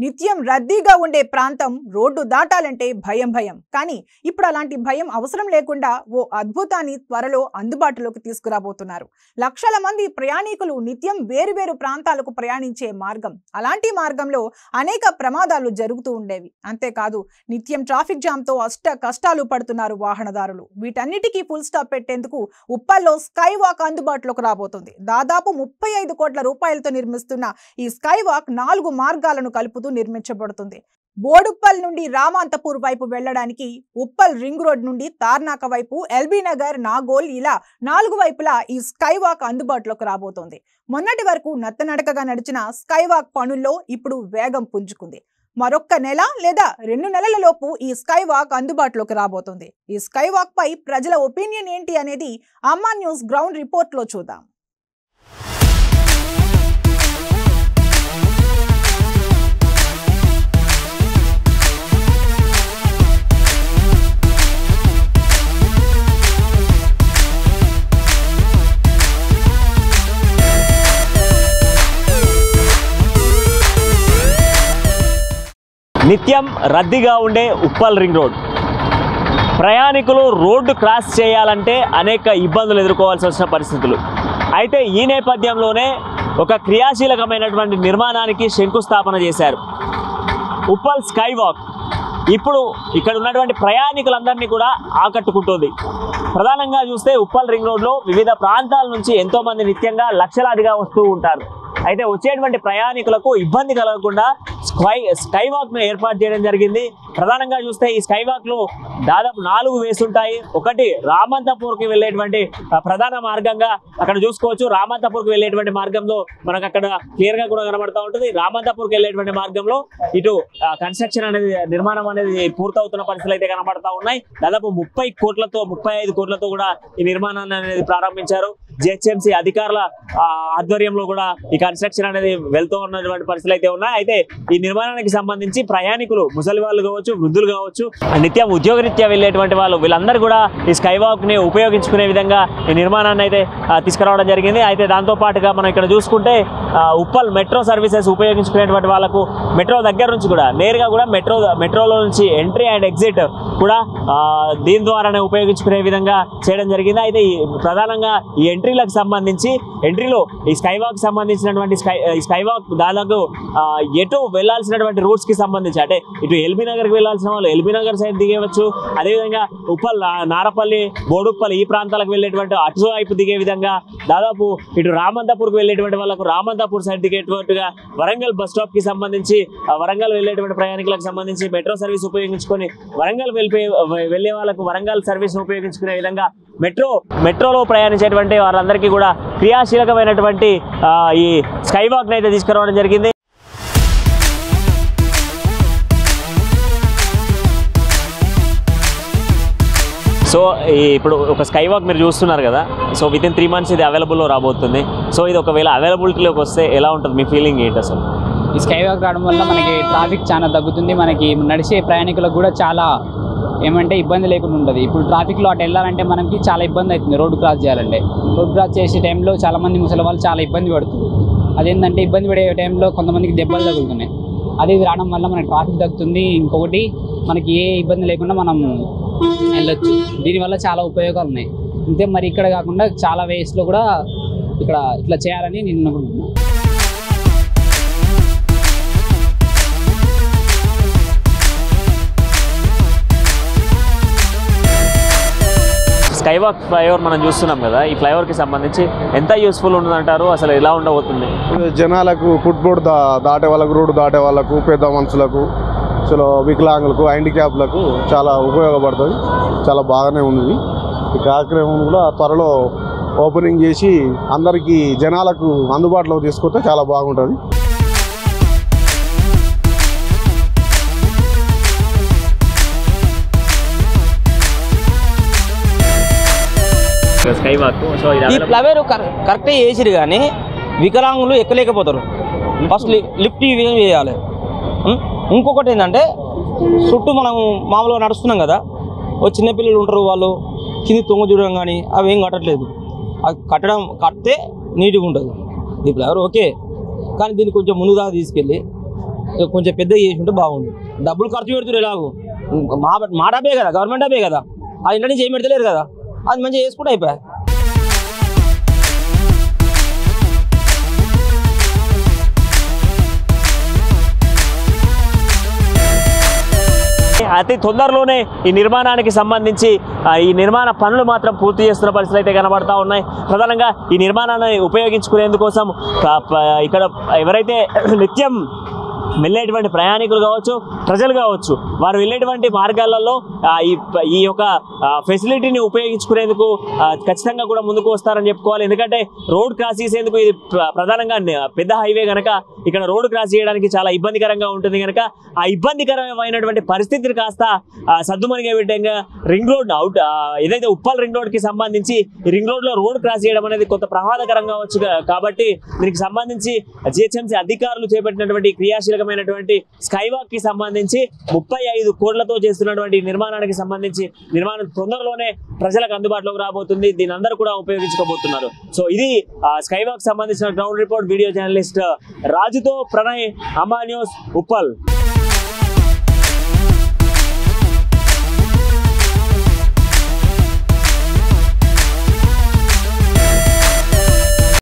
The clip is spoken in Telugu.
నిత్యం రద్దీగా ఉండే ప్రాంతం రోడ్డు దాటాలంటే భయం. కానీ ఇప్పుడు అలాంటి భయం అవసరం లేకుండా ఓ అద్భుతాన్ని త్వరలో అందుబాటులోకి తీసుకురాబోతున్నారు. లక్షల మంది ప్రయాణికులు నిత్యం వేరువేరు ప్రాంతాలకు ప్రయాణించే మార్గం. అలాంటి మార్గంలో అనేక ప్రమాదాలు జరుగుతూ ఉండేవి. అంతేకాదు నిత్యం ట్రాఫిక్ జామ్తో కష్టాలు పడుతున్నారు వాహనదారులు. వీటన్నిటికీ ఫుల్ స్టాప్ పెట్టేందుకు ఉప్పల్లో స్కై వాక్ అందుబాటులోకి రాబోతుంది. దాదాపు 35 కోట్ల రూపాయలతో నిర్మిస్తున్న ఈ స్కై వాక్ 4 మార్గాలను కలుపుతూ నిర్మించబడుతుంది. బోడుప్పల్ నుండి రామంతపూర్ వైపు వెళ్లడానికి ఉప్పల్ రింగ్ రోడ్ నుండి తార్నాక వైపు, ఎల్బీ నగర్, నాగోల్ ఇలా 4 వైపులా ఈ స్కై వాక్ అందుబాటులోకి రాబోతోంది. మొన్నటి వరకు నత్తనడకగా నడిచిన స్కై వాక్ పనుల్లో ఇప్పుడు వేగం పుంజుకుంది. మరొక్క నెల లేదా 2 నెలల లోపు ఈ స్కై వాక్ అందుబాటులోకి రాబోతోంది. ఈ స్కై వాక్ పై ప్రజల ఒపీనియన్ ఏంటి అనేది అమ్మా న్యూస్ గ్రౌండ్ రిపోర్ట్ లో చూద్దాం. నిత్యం రద్దీగా ఉండే ఉప్పల్ రింగ్ రోడ్ ప్రయాణికులు రోడ్డు క్రాస్ చేయాలంటే అనేక ఇబ్బందులు ఎదుర్కోవాల్సి వచ్చిన పరిస్థితులు. అయితే ఈ నేపథ్యంలోనే ఒక క్రియాశీలకమైనటువంటి నిర్మాణానికి శంకుస్థాపన చేశారు. ఉప్పల్ స్కై వాక్ ఇప్పుడు ఇక్కడ ఉన్నటువంటి ప్రయాణికులందరినీ కూడా ఆకట్టుకుంటుంది. ప్రధానంగా చూస్తే ఉప్పల్ రింగ్ రోడ్లో వివిధ ప్రాంతాల నుంచి ఎంతోమంది నిత్యంగా లక్షలాదిగా వస్తూ ఉంటారు. అయితే వచ్చేటువంటి ప్రయాణికులకు ఇబ్బంది కలగకుండా స్కై వాక్ను ఏర్పాటు చేయడం జరిగింది. ప్రధానంగా చూస్తే ఈ స్కై వాక్లో దాదాపు 4 వేస్ ఉంటాయి. ఒకటి రామంతపూర్కి వెళ్ళేటువంటి ప్రధాన మార్గంగా అక్కడ చూసుకోవచ్చు. రామంతపూర్కి వెళ్ళేటువంటి మార్గంలో మనకు అక్కడ క్లియర్గా కూడా కనబడుతూ ఉంటుంది. రామంతపూర్కి వెళ్ళేటువంటి మార్గంలో ఇటు కన్స్ట్రక్షన్ అనేది, నిర్మాణం అనేది పూర్తవుతున్న పరిస్థితులు అయితే కనబడతా ఉన్నాయి. దాదాపు 35 కోట్లతో కూడా ఈ నిర్మాణాన్ని అనేది ప్రారంభించారు. జిహెచ్ఎంసీ అధికారుల ఆధ్వర్యంలో కూడా ఈ కన్స్ట్రక్షన్ అనేది వెళ్తూ ఉన్నటువంటి పరిస్థితులు అయితే ఉన్నాయి. అయితే ఈ నిర్మాణానికి సంబంధించి ప్రయాణికులు, ముసలి వాళ్ళు కావచ్చు, వృద్ధులు కావచ్చు, నిత్యం ఉద్యోగరీత్యా వెళ్ళేటువంటి వాళ్ళు, వీళ్ళందరూ కూడా ఈ స్కై వాక్ ని ఉపయోగించుకునే విధంగా ఈ నిర్మాణాన్ని అయితే తీసుకురావడం జరిగింది. అయితే దాంతో పాటుగా మనం ఇక్కడ చూసుకుంటే ఉప్పల్ మెట్రో సర్వీసెస్ ఉపయోగించుకునేటువంటి వాళ్ళకు మెట్రో దగ్గర నుంచి కూడా నేరుగా కూడా మెట్రోలో నుంచి ఎంట్రీ అండ్ ఎగ్జిట్ కూడా దీని ద్వారానే ఉపయోగించుకునే విధంగా చేయడం జరిగింది. అయితే ప్రధానంగా ఈ ఎంట్రీలకు సంబంధించి ఎంట్రీలో ఈ స్కై వాక్ సంబంధించినటువంటి స్కై వాక్ దాదాపు ఎటు వెళ్లాల్సినటువంటి రూట్స్ కి సంబంధించి, అంటే ఇటు ఎల్బీ నగర్కి వెళ్లాల్సిన వాళ్ళు ఎల్బీ నగర్ సైడ్ దిగేవచ్చు. అదేవిధంగా ఉప్పల్, నారపల్లి, బోడుప్పల్ ఈ ప్రాంతాలకు వెళ్ళేటువంటి అటు వైపు దిగే విధంగా, దాదాపు ఇటు రామంతపూర్కి వెళ్ళేటువంటి వాళ్ళకు రామంతపూర్ సైడ్ దిగేటట్టుగా, వరంగల్ బస్ స్టాప్ కి సంబంధించి వరంగల్ వెళ్ళేటువంటి ప్రయాణికులకు సంబంధించి మెట్రో సర్వీస్ ఉపయోగించుకొని వరంగల్ వెళ్ళే వాళ్ళకు వరంగల్ సర్వీస్ ఉపయోగించుకునే విధంగా మెట్రోలో ప్రయాణించేటువంటి వాళ్ళందరికీ కూడా క్రియాశీలకమైనటువంటి ఈ స్కై వాక్ అయితే తీసుకురావడం జరిగింది. సో ఇప్పుడు ఒక స్కై వాక్ మీరు చూస్తున్నారు కదా. సో వితిన్ 3 months ఇది అవైలబుల్లో రాబోతుంది. సో ఇది ఒకవేళ అవైలబిలిటీలోకి వస్తే ఎలా ఉంటుంది, మీ ఫీలింగ్ ఏంటి అసలు? ఈ స్కై వాక్ రావడం వల్ల మనకి ట్రాఫిక్ చాలా తగ్గుతుంది. మనకి నడిచే ప్రయాణికులకు కూడా చాలా ఏమంటే ఇబ్బంది లేకుండా ఉంటుంది. ఇప్పుడు ట్రాఫిక్లో అటు వెళ్ళాలంటే మనకి చాలా ఇబ్బంది అవుతుంది. రోడ్డు క్రాస్ చేయాలంటే రోడ్డు క్రాస్ చేసే టైంలో చాలామంది ముసలి వాళ్ళు చాలా ఇబ్బంది పడుతుంది. అదేంటంటే ఇబ్బంది పడే టైంలో కొంతమందికి దెబ్బలు తగులుతున్నాయి. అది రావడం వల్ల మనకి ట్రాఫిక్ తగ్గుతుంది. ఇంకొకటి మనకి ఏ ఇబ్బంది లేకుండా మనం వెళ్ళొచ్చు. దీనివల్ల చాలా ఉపయోగాలు ఉన్నాయి. అంతే మరి ఇక్కడ కాకుండా చాలా వేస్లో కూడా ఇక్కడ ఇట్లా చేయాలని నేను అనుకుంటున్నాను. స్కై వాక్ ఫ్లైఓవర్ మనం చూస్తున్నాం కదా. ఈ ఫ్లైఓవర్కి సంబంధించి ఎంత యూస్ఫుల్ ఉంటుందంటారు, అసలు ఎలా ఉండబోతుంది? జనాలకు, ఫుట్బోర్డ్ దాటే వాళ్ళకు, రోడ్డు దాటే వాళ్ళకు, పెద్ద మనుషులకు, అసలు వికలాంగులకు, హ్యాండిక్యాప్లకు చాలా ఉపయోగపడుతుంది. చాలా బాగానే ఉంది. ఈ కార్యక్రమం కూడా త్వరలో ఓపెనింగ్ చేసి అందరికీ జనాలకు అందుబాటులోకి తీసుకొస్తే చాలా బాగుంటుంది. స్కై వాక్ ఈ ఫ్లైఓవర్ కరెక్ట్గా చేసిరు కానీ వికలాంగులు ఎక్కలేకపోతారు. ఫస్ట్ లిఫ్ట్ ఈ విధంగా చేయాలి. ఇంకొకటి ఏంటంటే చుట్టూ మనం మామూలుగా నడుస్తున్నాం కదా, చిన్నపిల్లలు ఉంటారు, వాళ్ళు కింది తొంగ చూడడం కానీ అవి ఏం కట్టట్లేదు. అది కడితే నీట్గా ఉంటుంది. ఈ ఫ్లైఓవర్ ఓకే, కానీ దీన్ని కొంచెం ముందుగా తీసుకెళ్ళి కొంచెం పెద్ద చేసి ఉంటే బాగుండు. డబ్బులు ఖర్చు పెడుతున్నారు ఎలాగో, మా డబ్బే కదా, గవర్నమెంట్ డబ్బే కదా, అది ఇంటి నుంచి ఏం పెడతలేరు కదా, అది మంచిగా చేసుకుంటే అయిపోయా. అతి తొందరలోనే ఈ నిర్మాణానికి సంబంధించి ఈ నిర్మాణ పనులు మాత్రం పూర్తి చేస్తున్న పరిస్థితులు అయితే కనబడతా ఉన్నాయి. ప్రధానంగా ఈ నిర్మాణాన్ని ఉపయోగించుకునేందుకోసం ఇక్కడ ఎవరైతే నిత్యం వెళ్ళేటువంటి ప్రయాణికులు కావచ్చు, ప్రజలు కావచ్చు, వారు వెళ్ళేటువంటి మార్గాలలో ఈ యొక్క ఫెసిలిటీని ఉపయోగించుకునేందుకు ఖచ్చితంగా కూడా ముందుకు వస్తారని చెప్పుకోవాలి. ఎందుకంటే రోడ్ క్రాస్ చేసేందుకు ఇది ప్రధానంగా పెద్ద హైవే కనుక ఇక్కడ రోడ్ క్రాస్ చేయడానికి చాలా ఇబ్బందికరంగా ఉంటుంది. కనుక ఆ ఇబ్బందికరమైనటువంటి పరిస్థితిని కాస్త సద్దుమణిగే విధంగా రింగ్ రోడ్ ఏదైతే ఉప్పల్ రింగ్ రోడ్కి సంబంధించి ఈ రింగ్ రోడ్లో రోడ్ క్రాస్ చేయడం అనేది కొంత ప్రమాదకరంగా వచ్చు. కాబట్టి దీనికి సంబంధించి జిహెచ్ఎంసీ అధికారులు చేపట్టినటువంటి క్రియాశీలకమైనటువంటి స్కైవాక్ కి సంబంధించి 35 కోట్లతో చేస్తున్నటువంటి నిర్మాణానికి సంబంధించి నిర్మాణం తొందరలోనే ప్రజలకు అందుబాటులోకి రాబోతుంది. దీని అందరూ కూడా ఉపయోగించుకోబోతున్నారు. సో ఇది స్కైవాక్ సంబంధించిన గ్రౌండ్ రిపోర్ట్. వీడియో జర్నలిస్ట్ రాజుతో ప్రణయ్, అమ్మా న్యూస్, ఉప్పల్.